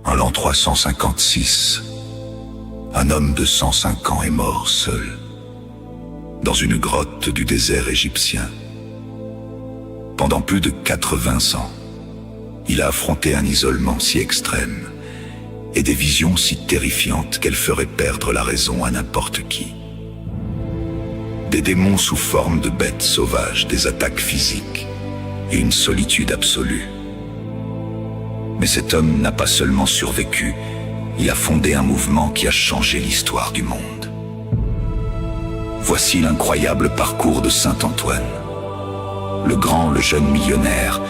En l'an 356, un homme de 105 ans est mort seul, dans une grotte du désert égyptien. Pendant plus de 80 ans, il a affronté un isolement si extrême et des visions si terrifiantes qu'elles feraient perdre la raison à n'importe qui. Des démons sous forme de bêtes sauvages, des attaques physiques et une solitude absolue. Mais cet homme n'a pas seulement survécu, il a fondé un mouvement qui a changé l'histoire du monde. Voici l'incroyable parcours de Saint Antoine, le grand, le jeune millionnaire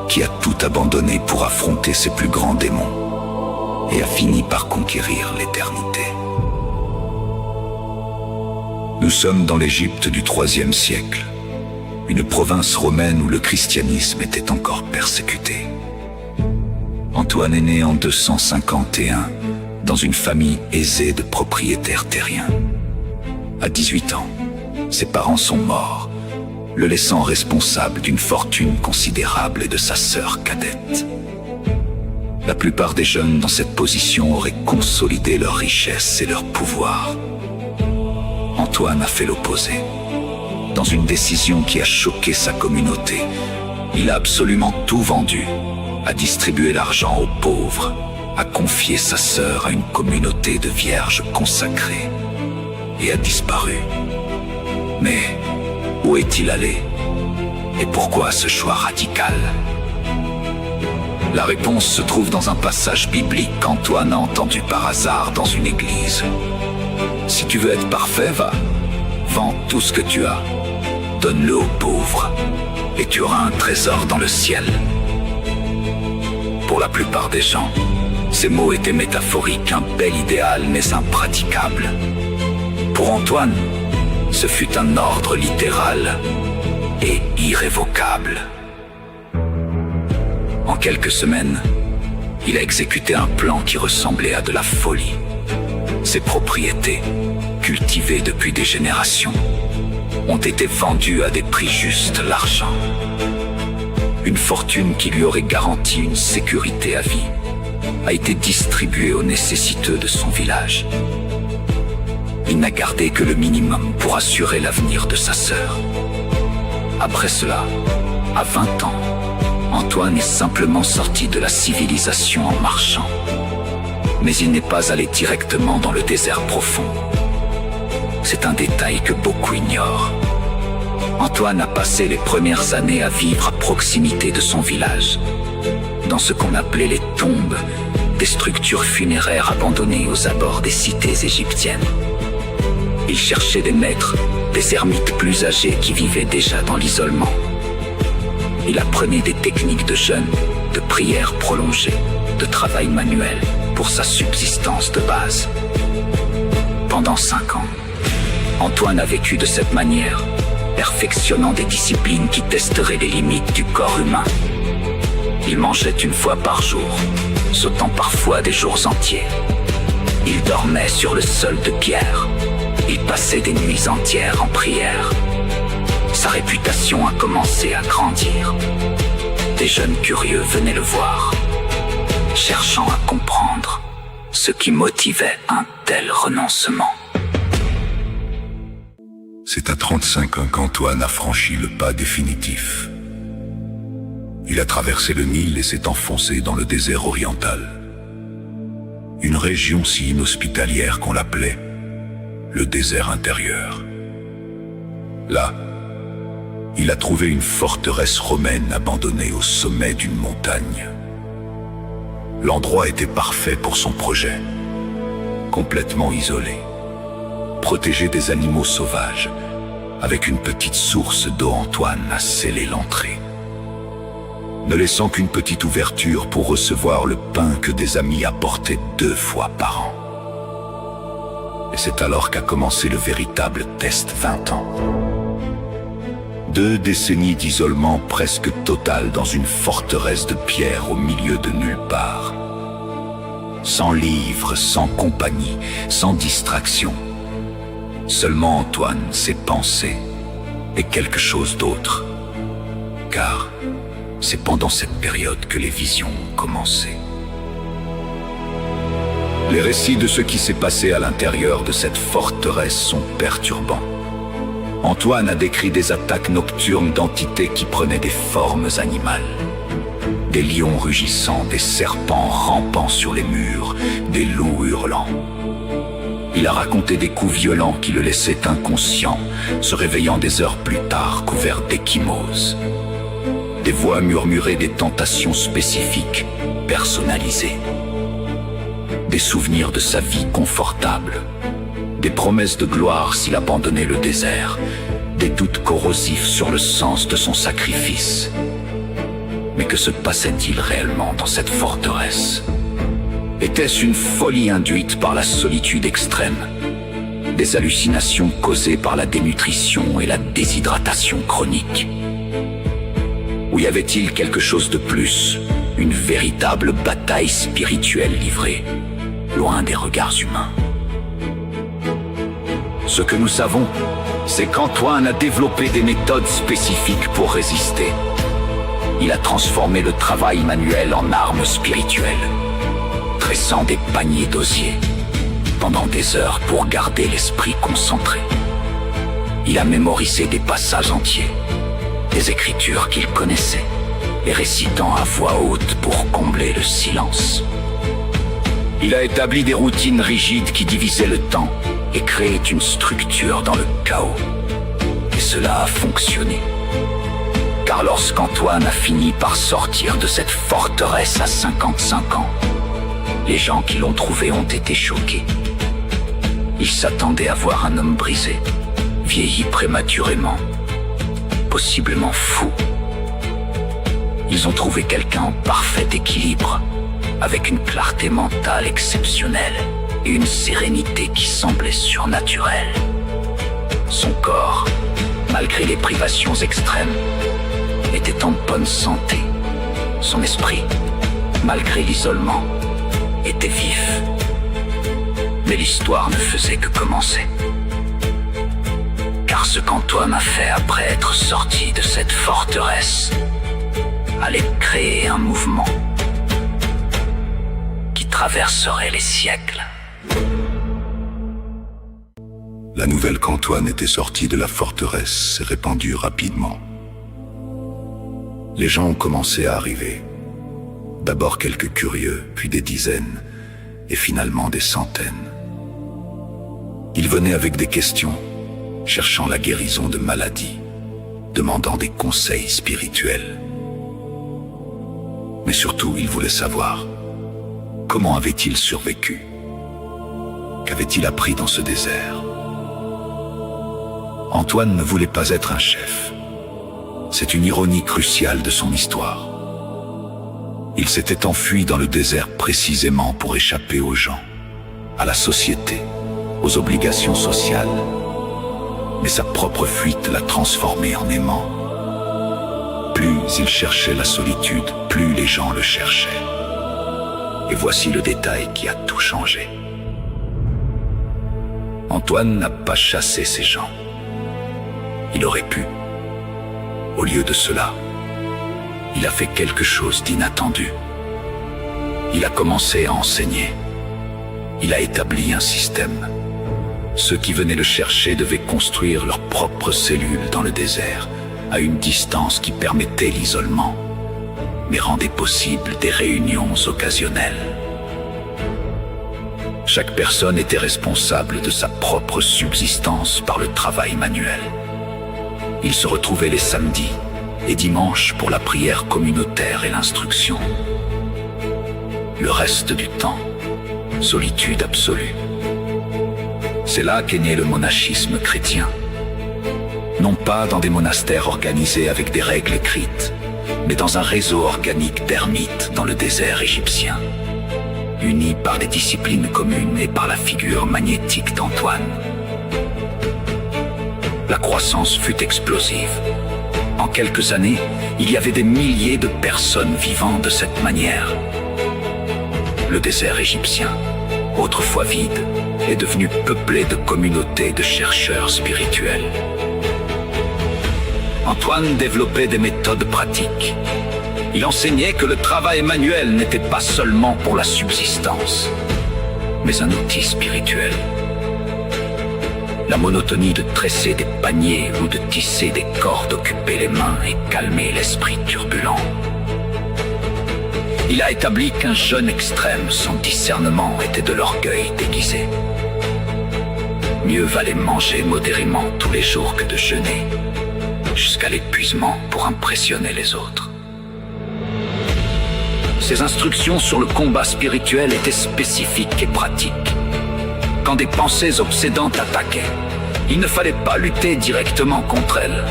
qui a tout abandonné pour affronter ses plus grands démons et a fini par conquérir l'éternité. Nous sommes dans l'Égypte du IIIe siècle, une province romaine où le christianisme était encore persécuté. Antoine est né en 251 dans une famille aisée de propriétaires terriens. À 18 ans, ses parents sont morts, le laissant responsable d'une fortune considérable et de sa sœur cadette. La plupart des jeunes dans cette position auraient consolidé leur richesse et leur pouvoir. Antoine a fait l'opposé. Dans une décision qui a choqué sa communauté, il a absolument tout vendu, a distribué l'argent aux pauvres, a confié sa sœur à une communauté de vierges consacrées et a disparu. Mais où est-il allé? Et pourquoi ce choix radical? La réponse se trouve dans un passage biblique qu'Antoine a entendu par hasard dans une église. Si tu veux être parfait, va, vends tout ce que tu as, donne-le aux pauvres, et tu auras un trésor dans le ciel. Pour la plupart des gens, ces mots étaient métaphoriques, un bel idéal mais impraticable. Pour Antoine, ce fut un ordre littéral et irrévocable. En quelques semaines, il a exécuté un plan qui ressemblait à de la folie. Ses propriétés, cultivées depuis des générations, ont été vendues à des prix justes, l'argent. Une fortune qui lui aurait garanti une sécurité à vie a été distribuée aux nécessiteux de son village. Il n'a gardé que le minimum pour assurer l'avenir de sa sœur. Après cela, à 20 ans, Antoine est simplement sorti de la civilisation en marchant. Mais il n'est pas allé directement dans le désert profond. C'est un détail que beaucoup ignorent. Antoine a passé les premières années à vivre à proximité de son village, dans ce qu'on appelait les tombes, des structures funéraires abandonnées aux abords des cités égyptiennes. Il cherchait des maîtres, des ermites plus âgés qui vivaient déjà dans l'isolement. Il apprenait des techniques de jeûne, de prière prolongée, de travail manuel pour sa subsistance de base. Pendant 5 ans, Antoine a vécu de cette manière, perfectionnant des disciplines qui testeraient les limites du corps humain. Il mangeait une fois par jour, sautant parfois des jours entiers. Il dormait sur le sol de pierre. Il passait des nuits entières en prière. Sa réputation a commencé à grandir. Des jeunes curieux venaient le voir, cherchant à comprendre ce qui motivait un tel renoncement. C'est à 35 ans qu'Antoine a franchi le pas définitif. Il a traversé le Nil et s'est enfoncé dans le désert oriental. Une région si inhospitalière qu'on l'appelait le désert intérieur. Là, il a trouvé une forteresse romaine abandonnée au sommet d'une montagne. L'endroit était parfait pour son projet. Complètement isolé, protégé des animaux sauvages, avec une petite source d'eau, Antoine a scellé l'entrée, ne laissant qu'une petite ouverture pour recevoir le pain que des amis apportaient 2 fois par an. Et c'est alors qu'a commencé le véritable test. 20 ans. 2 décennies d'isolement presque total dans une forteresse de pierre au milieu de nulle part. Sans livres, sans compagnie, sans distraction. Seulement Antoine, ses pensées et quelque chose d'autre. Car c'est pendant cette période que les visions ont commencé. Les récits de ce qui s'est passé à l'intérieur de cette forteresse sont perturbants. Antoine a décrit des attaques nocturnes d'entités qui prenaient des formes animales. Des lions rugissants, des serpents rampant sur les murs, des loups hurlants. Il a raconté des coups violents qui le laissaient inconscient, se réveillant des heures plus tard couvert d'ecchymoses. Des voix murmuraient des tentations spécifiques, personnalisées. Des souvenirs de sa vie confortable. Des promesses de gloire s'il abandonnait le désert. Des doutes corrosifs sur le sens de son sacrifice. Mais que se passait-il réellement dans cette forteresse? Était-ce une folie induite par la solitude extrême? Des hallucinations causées par la dénutrition et la déshydratation chronique? Ou y avait-il quelque chose de plus, une véritable bataille spirituelle livrée, loin des regards humains? Ce que nous savons, c'est qu'Antoine a développé des méthodes spécifiques pour résister. Il a transformé le travail manuel en arme spirituelle, tressant des paniers d'osier pendant des heures pour garder l'esprit concentré. Il a mémorisé des passages entiers, des écritures qu'il connaissait, les récitant à voix haute pour combler le silence. Il a établi des routines rigides qui divisaient le temps et créaient une structure dans le chaos. Et cela a fonctionné. Car lorsqu'Antoine a fini par sortir de cette forteresse à 55 ans, les gens qui l'ont trouvé ont été choqués. Ils s'attendaient à voir un homme brisé, vieilli prématurément, possiblement fou. Ils ont trouvé quelqu'un en parfait équilibre, avec une clarté mentale exceptionnelle et une sérénité qui semblait surnaturelle. Son corps, malgré les privations extrêmes, était en bonne santé. Son esprit, malgré l'isolement, était vif. Mais l'histoire ne faisait que commencer. Car ce qu'Antoine a fait après être sorti de cette forteresse allait créer un mouvement qui traverserait les siècles. La nouvelle qu'Antoine était sorti de la forteresse s'est répandue rapidement. Les gens ont commencé à arriver. D'abord quelques curieux, puis des dizaines, et finalement des centaines. Ils venaient avec des questions, cherchant la guérison de maladies, demandant des conseils spirituels. Mais surtout, ils voulaient savoir comment avait-il survécu? Qu'avait-il appris dans ce désert? Antoine ne voulait pas être un chef. C'est une ironie cruciale de son histoire. Il s'était enfui dans le désert précisément pour échapper aux gens, à la société, aux obligations sociales. Mais sa propre fuite l'a transformé en aimant. Plus il cherchait la solitude, plus les gens le cherchaient. Et voici le détail qui a tout changé. Antoine n'a pas chassé ces gens. Il aurait pu. Au lieu de cela, il a fait quelque chose d'inattendu. Il a commencé à enseigner. Il a établi un système. Ceux qui venaient le chercher devaient construire leurs propres cellules dans le désert, à une distance qui permettait l'isolement, mais rendait possible des réunions occasionnelles. Chaque personne était responsable de sa propre subsistance par le travail manuel. Ils se retrouvaient les samedis et dimanches pour la prière communautaire et l'instruction. Le reste du temps, solitude absolue. C'est là qu'est né le monachisme chrétien. Non pas dans des monastères organisés avec des règles écrites, mais dans un réseau organique d'ermites dans le désert égyptien, unis par des disciplines communes et par la figure magnétique d'Antoine. La croissance fut explosive. En quelques années, il y avait des milliers de personnes vivant de cette manière. Le désert égyptien, autrefois vide, est devenu peuplé de communautés de chercheurs spirituels. Antoine développait des méthodes pratiques. Il enseignait que le travail manuel n'était pas seulement pour la subsistance, mais un outil spirituel. La monotonie de tresser des paniers ou de tisser des cordes occupait les mains et calmait l'esprit turbulent. Il a établi qu'un jeûne extrême sans discernement était de l'orgueil déguisé. Mieux valait manger modérément tous les jours que de jeûner, jusqu'à l'épuisement pour impressionner les autres. Ses instructions sur le combat spirituel étaient spécifiques et pratiques. Quand des pensées obsédantes attaquaient, il ne fallait pas lutter directement contre elles,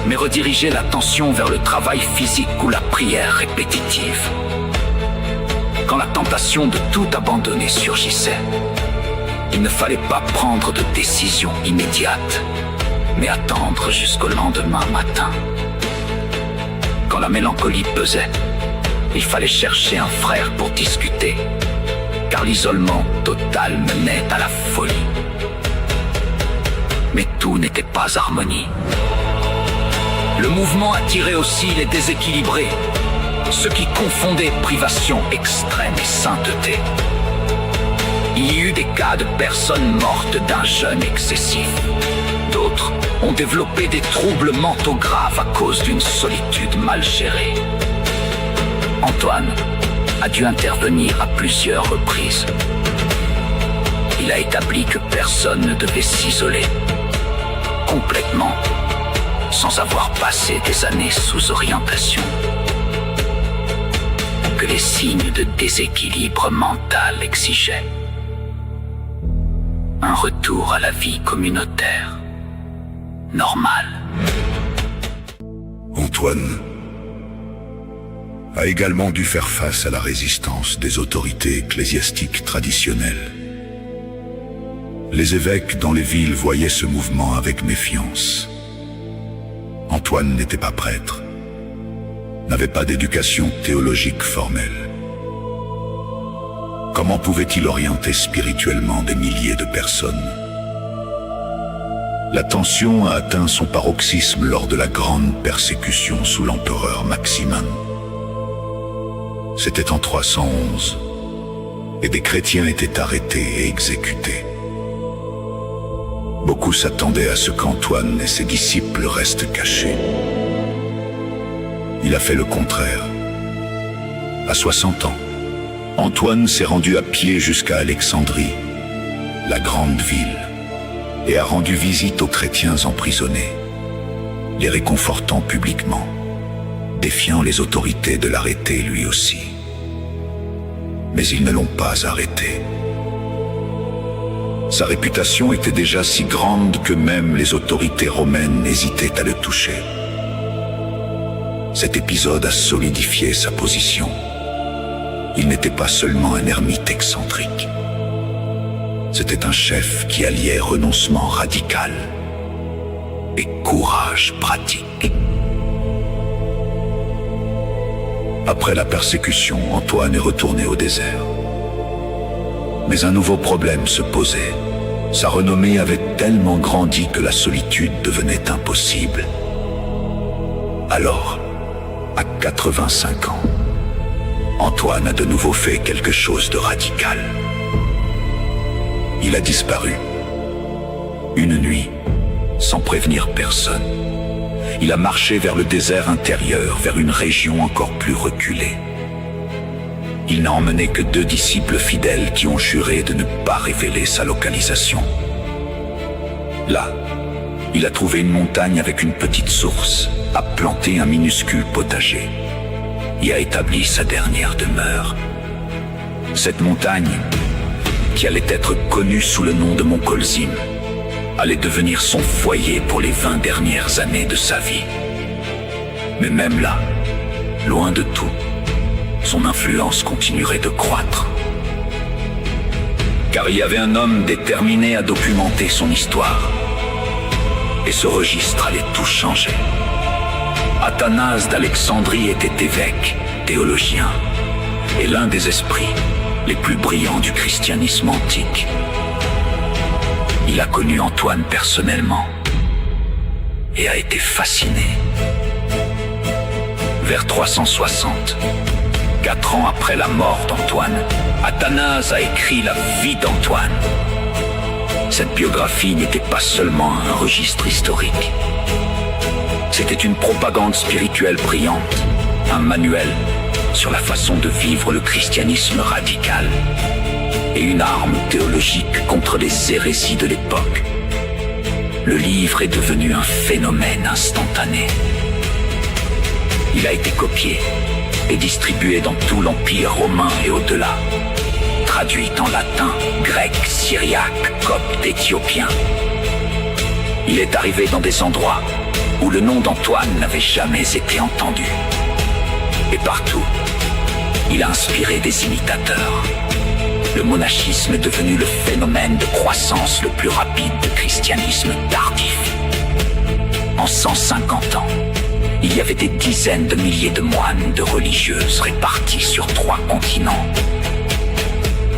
mais rediriger l'attention vers le travail physique ou la prière répétitive. Quand la tentation de tout abandonner surgissait, il ne fallait pas prendre de décision immédiate, mais attendre jusqu'au lendemain matin. Quand la mélancolie pesait, il fallait chercher un frère pour discuter, car l'isolement total menait à la folie. Mais tout n'était pas harmonie. Le mouvement attirait aussi les déséquilibrés, ceux qui confondaient privation extrême et sainteté. Il y eut des cas de personnes mortes d'un jeûne excessif. D'autres ont développé des troubles mentaux graves à cause d'une solitude mal gérée. Antoine a dû intervenir à plusieurs reprises. Il a établi que personne ne devait s'isoler complètement sans avoir passé des années sous orientation. Que les signes de déséquilibre mental exigeaient un retour à la vie communautaire normale. Antoine a également dû faire face à la résistance des autorités ecclésiastiques traditionnelles. Les évêques dans les villes voyaient ce mouvement avec méfiance. Antoine n'était pas prêtre, n'avait pas d'éducation théologique formelle. Comment pouvait-il orienter spirituellement des milliers de personnes? La tension a atteint son paroxysme lors de la grande persécution sous l'empereur Maximin. C'était en 311, et des chrétiens étaient arrêtés et exécutés. Beaucoup s'attendaient à ce qu'Antoine et ses disciples restent cachés. Il a fait le contraire. À 60 ans, Antoine s'est rendu à pied jusqu'à Alexandrie, la grande ville, et a rendu visite aux chrétiens emprisonnés, les réconfortant publiquement, défiant les autorités de l'arrêter lui aussi. Mais ils ne l'ont pas arrêté. Sa réputation était déjà si grande que même les autorités romaines hésitaient à le toucher. Cet épisode a solidifié sa position. Il n'était pas seulement un ermite excentrique. C'était un chef qui alliait renoncement radical et courage pratique. Après la persécution, Antoine est retourné au désert. Mais un nouveau problème se posait. Sa renommée avait tellement grandi que la solitude devenait impossible. Alors, à 85 ans, Antoine a de nouveau fait quelque chose de radical. Il a disparu. Une nuit, sans prévenir personne, il a marché vers le désert intérieur, vers une région encore plus reculée. Il n'a emmené que 2 disciples fidèles qui ont juré de ne pas révéler sa localisation. Là, il a trouvé une montagne avec une petite source, a planté un minuscule potager, y a établi sa dernière demeure. Cette montagne, qui allait être connue sous le nom de Mont Colzim, allait devenir son foyer pour les 20 dernières années de sa vie. Mais même là, loin de tout, son influence continuerait de croître. Car il y avait un homme déterminé à documenter son histoire. Et ce registre allait tout changer. Athanase d'Alexandrie était évêque, théologien, et l'un des esprits les plus brillants du christianisme antique. Il a connu Antoine personnellement et a été fasciné. Vers 360, 4 ans après la mort d'Antoine, Athanase a écrit la vie d'Antoine. Cette biographie n'était pas seulement un registre historique. C'était une propagande spirituelle brillante, un manuel sur la façon de vivre le christianisme radical et une arme théologique contre les hérésies de l'époque. Le livre est devenu un phénomène instantané. Il a été copié et distribué dans tout l'Empire romain et au-delà, traduit en latin, grec, syriaque, copte, éthiopien. Il est arrivé dans des endroits où le nom d'Antoine n'avait jamais été entendu. Et partout, il a inspiré des imitateurs. Le monachisme est devenu le phénomène de croissance le plus rapide du christianisme tardif. En 150 ans, il y avait des dizaines de milliers de moines, de religieuses répartis sur 3 continents.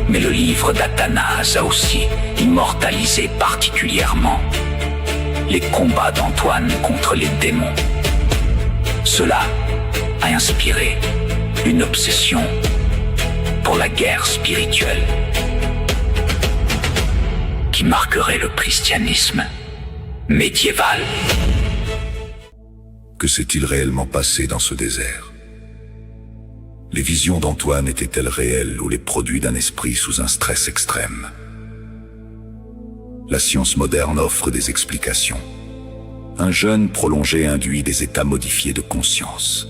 Mais le livre d'Athanase a aussi immortalisé particulièrement les combats d'Antoine contre les démons. Cela a inspiré une obsession pour la guerre spirituelle qui marquerait le christianisme médiéval. Que s'est-il réellement passé dans ce désert? Les visions d'Antoine étaient-elles réelles ou les produits d'un esprit sous un stress extrême? La science moderne offre des explications. Un jeûne prolongé induit des états modifiés de conscience.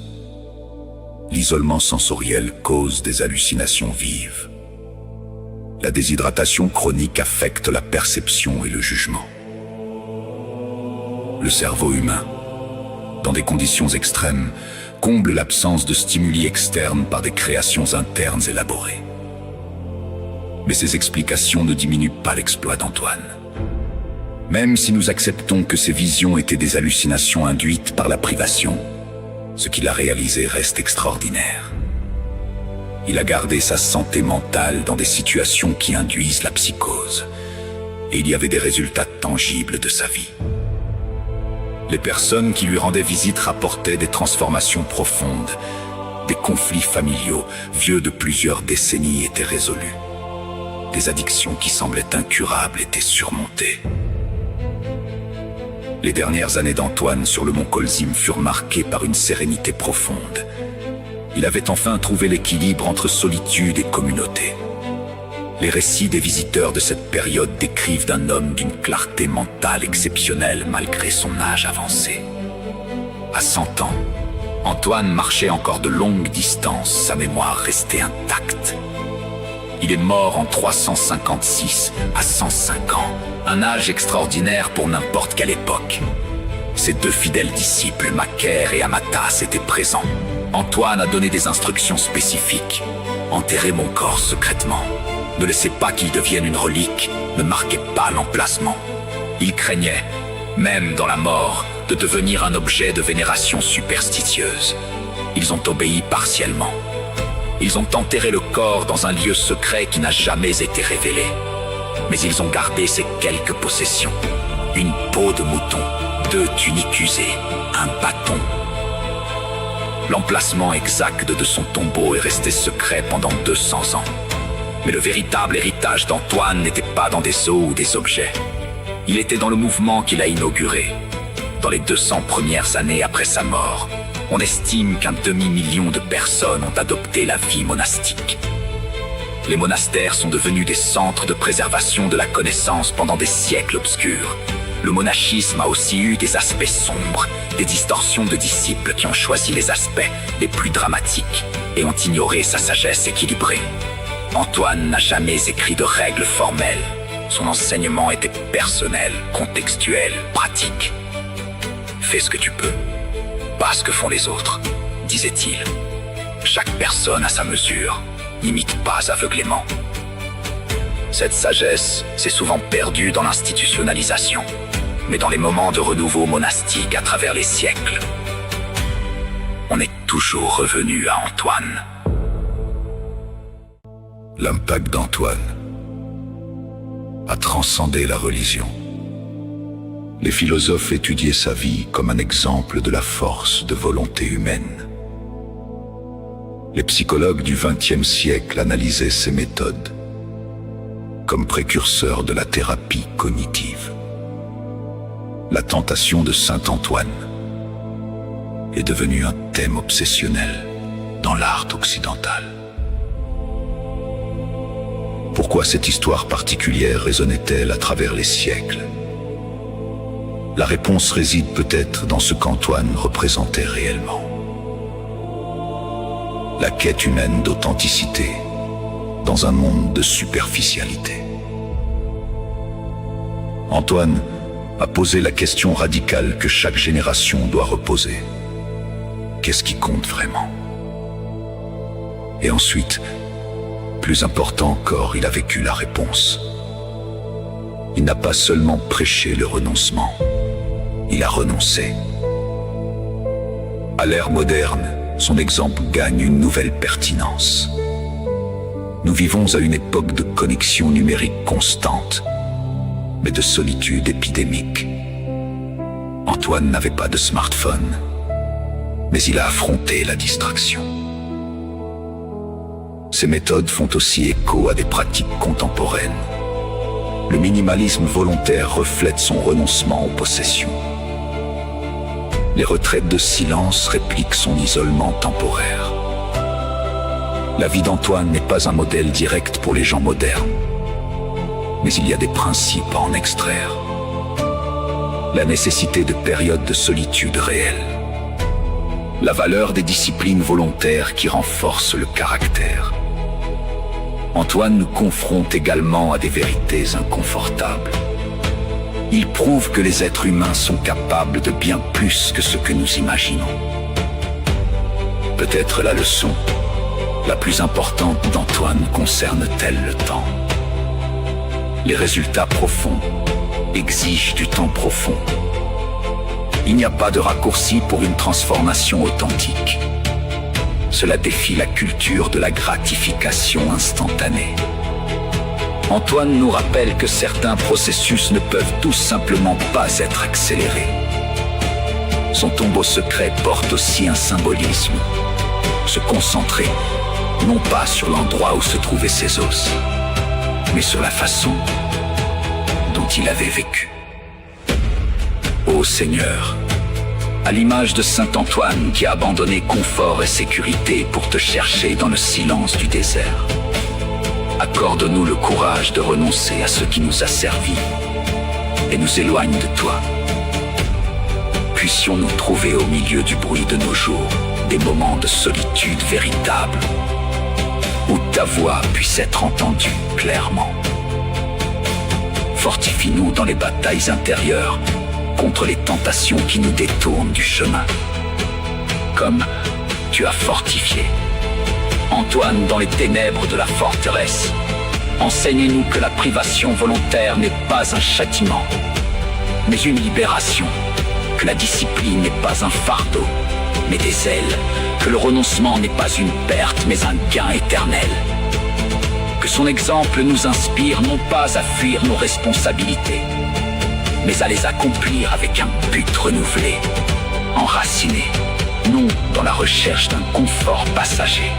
L'isolement sensoriel cause des hallucinations vives. La déshydratation chronique affecte la perception et le jugement. Le cerveau humain, dans des conditions extrêmes, comble l'absence de stimuli externes par des créations internes élaborées. Mais ces explications ne diminuent pas l'exploit d'Antoine. Même si nous acceptons que ces visions étaient des hallucinations induites par la privation, ce qu'il a réalisé reste extraordinaire. Il a gardé sa santé mentale dans des situations qui induisent la psychose, et il y avait des résultats tangibles de sa vie. Les personnes qui lui rendaient visite rapportaient des transformations profondes. Des conflits familiaux, vieux de plusieurs décennies, étaient résolus. Des addictions qui semblaient incurables étaient surmontées. Les dernières années d'Antoine sur le mont Colzim furent marquées par une sérénité profonde. Il avait enfin trouvé l'équilibre entre solitude et communauté. Les récits des visiteurs de cette période décrivent d'un homme d'une clarté mentale exceptionnelle malgré son âge avancé. À 100 ans, Antoine marchait encore de longues distances, sa mémoire restait intacte. Il est mort en 356, à 105 ans, un âge extraordinaire pour n'importe quelle époque. Ses 2 fidèles disciples, Macaire et Amatas, étaient présents. Antoine a donné des instructions spécifiques. Enterrez mon corps secrètement. Ne laissez pas qu'il devienne une relique, ne marquez pas l'emplacement. Il craignait, même dans la mort, de devenir un objet de vénération superstitieuse. Ils ont obéi partiellement. Ils ont enterré le corps dans un lieu secret qui n'a jamais été révélé. Mais ils ont gardé ses quelques possessions. Une peau de mouton, 2 tuniques usées, un bâton. L'emplacement exact de son tombeau est resté secret pendant 200 ans. Mais le véritable héritage d'Antoine n'était pas dans des os ou des objets. Il était dans le mouvement qu'il a inauguré. Dans les 200 premières années après sa mort, on estime qu'un demi-million de personnes ont adopté la vie monastique. Les monastères sont devenus des centres de préservation de la connaissance pendant des siècles obscurs. Le monachisme a aussi eu des aspects sombres, des distorsions de disciples qui ont choisi les aspects les plus dramatiques et ont ignoré sa sagesse équilibrée. Antoine n'a jamais écrit de règles formelles. Son enseignement était personnel, contextuel, pratique. Fais ce que tu peux, pas ce que font les autres, disait-il. Chaque personne a sa mesure, n'imite pas aveuglément. Cette sagesse s'est souvent perdue dans l'institutionnalisation, mais dans les moments de renouveau monastique à travers les siècles, on est toujours revenu à Antoine. L'impact d'Antoine a transcendé la religion. Les philosophes étudiaient sa vie comme un exemple de la force de volonté humaine. Les psychologues du XXe siècle analysaient ces méthodes comme précurseurs de la thérapie cognitive. La tentation de Saint Antoine est devenue un thème obsessionnel dans l'art occidental. Pourquoi cette histoire particulière résonnait-elle à travers les siècles? La réponse réside peut-être dans ce qu'Antoine représentait réellement. La quête humaine d'authenticité dans un monde de superficialité. Antoine a posé la question radicale que chaque génération doit reposer. Qu'est-ce qui compte vraiment? Et ensuite, plus important encore, il a vécu la réponse. Il n'a pas seulement prêché le renoncement, il a renoncé. À l'ère moderne, son exemple gagne une nouvelle pertinence. Nous vivons à une époque de connexion numérique constante, mais de solitude épidémique. Antoine n'avait pas de smartphone, mais il a affronté la distraction. Ces méthodes font aussi écho à des pratiques contemporaines. Le minimalisme volontaire reflète son renoncement aux possessions. Les retraites de silence répliquent son isolement temporaire. La vie d'Antoine n'est pas un modèle direct pour les gens modernes, mais il y a des principes à en extraire. La nécessité de périodes de solitude réelle. La valeur des disciplines volontaires qui renforcent le caractère. Antoine nous confronte également à des vérités inconfortables. Il prouve que les êtres humains sont capables de bien plus que ce que nous imaginons. Peut-être la leçon la plus importante d'Antoine concerne-t-elle le temps. Les résultats profonds exigent du temps profond. Il n'y a pas de raccourci pour une transformation authentique. Cela défie la culture de la gratification instantanée. Antoine nous rappelle que certains processus ne peuvent tout simplement pas être accélérés. Son tombeau secret porte aussi un symbolisme. Se concentrer, non pas sur l'endroit où se trouvaient ses os, mais sur la façon dont il avait vécu. Ô Seigneur, à l'image de Saint Antoine qui a abandonné confort et sécurité pour te chercher dans le silence du désert, accorde-nous le courage de renoncer à ce qui nous a servi et nous éloigne de toi. Puissions-nous trouver au milieu du bruit de nos jours des moments de solitude véritable, où ta voix puisse être entendue clairement. Fortifie-nous dans les batailles intérieures contre les tentations qui nous détournent du chemin. Comme tu as fortifié Antoine dans les ténèbres de la forteresse, enseigne-nous que la privation volontaire n'est pas un châtiment, mais une libération, que la discipline n'est pas un fardeau, mais des ailes, que le renoncement n'est pas une perte, mais un gain éternel. Que son exemple nous inspire non pas à fuir nos responsabilités, mais à les accomplir avec un but renouvelé, enraciné, non dans la recherche d'un confort passager,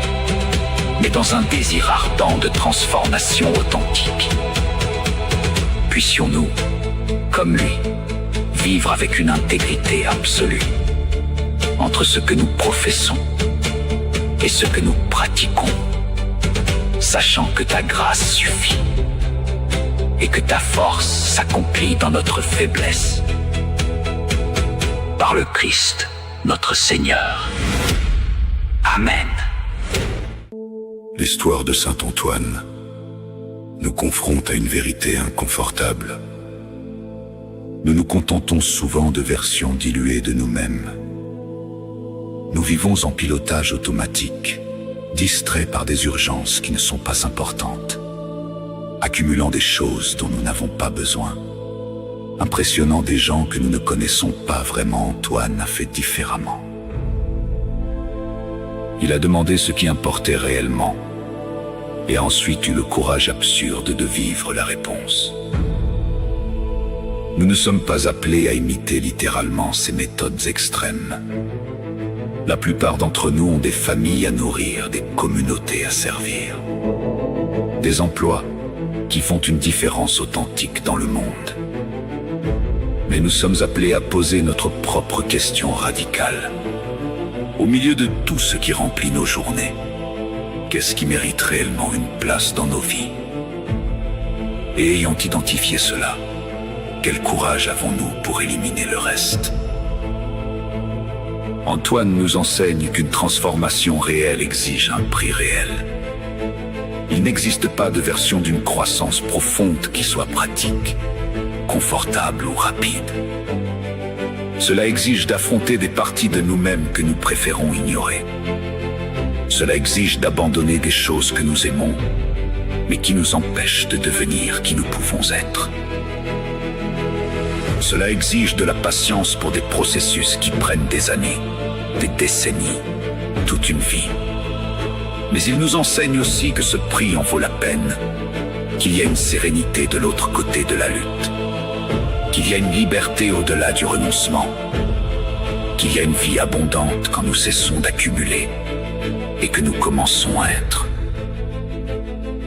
mais dans un désir ardent de transformation authentique. Puissions-nous, comme lui, vivre avec une intégrité absolue entre ce que nous professons et ce que nous pratiquons, sachant que ta grâce suffit et que ta force s'accomplit dans notre faiblesse. Par le Christ, notre Seigneur. Amen. L'histoire de Saint Antoine nous confronte à une vérité inconfortable. Nous nous contentons souvent de versions diluées de nous-mêmes. Nous vivons en pilotage automatique, distraits par des urgences qui ne sont pas importantes, accumulant des choses dont nous n'avons pas besoin, impressionnant des gens que nous ne connaissons pas vraiment. Antoine a fait différemment. Il a demandé ce qui importait réellement, et a ensuite eu le courage absurde de vivre la réponse. Nous ne sommes pas appelés à imiter littéralement ces méthodes extrêmes. La plupart d'entre nous ont des familles à nourrir, des communautés à servir. Des emplois qui font une différence authentique dans le monde. Mais nous sommes appelés à poser notre propre question radicale. Au milieu de tout ce qui remplit nos journées, qu'est-ce qui mérite réellement une place dans nos vies? Et ayant identifié cela, quel courage avons-nous pour éliminer le reste? Antoine nous enseigne qu'une transformation réelle exige un prix réel. Il n'existe pas de version d'une croissance profonde qui soit pratique, confortable ou rapide. Cela exige d'affronter des parties de nous-mêmes que nous préférons ignorer. Cela exige d'abandonner des choses que nous aimons, mais qui nous empêchent de devenir qui nous pouvons être. Cela exige de la patience pour des processus qui prennent des années, des décennies, toute une vie. Mais il nous enseigne aussi que ce prix en vaut la peine, qu'il y a une sérénité de l'autre côté de la lutte, qu'il y a une liberté au-delà du renoncement, qu'il y a une vie abondante quand nous cessons d'accumuler et que nous commençons à être.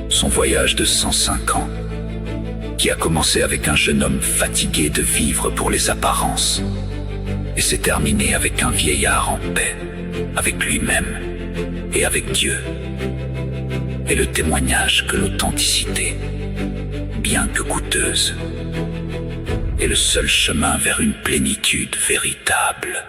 Son voyage de 105 ans, qui a commencé avec un jeune homme fatigué de vivre pour les apparences, et s'est terminé avec un vieillard en paix, avec lui-même et avec Dieu, est le témoignage que l'authenticité, bien que coûteuse, est le seul chemin vers une plénitude véritable.